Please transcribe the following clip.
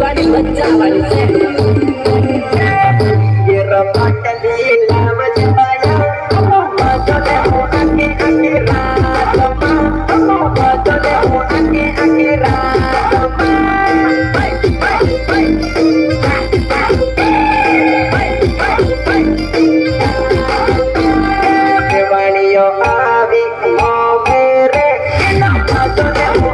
વાળી મજા વાળી છે ये रपाटली लाव जवाया बजले हो आके आके रातमा बजले हो आके आके रातमा देवाणियो आवी मोरे बजले हो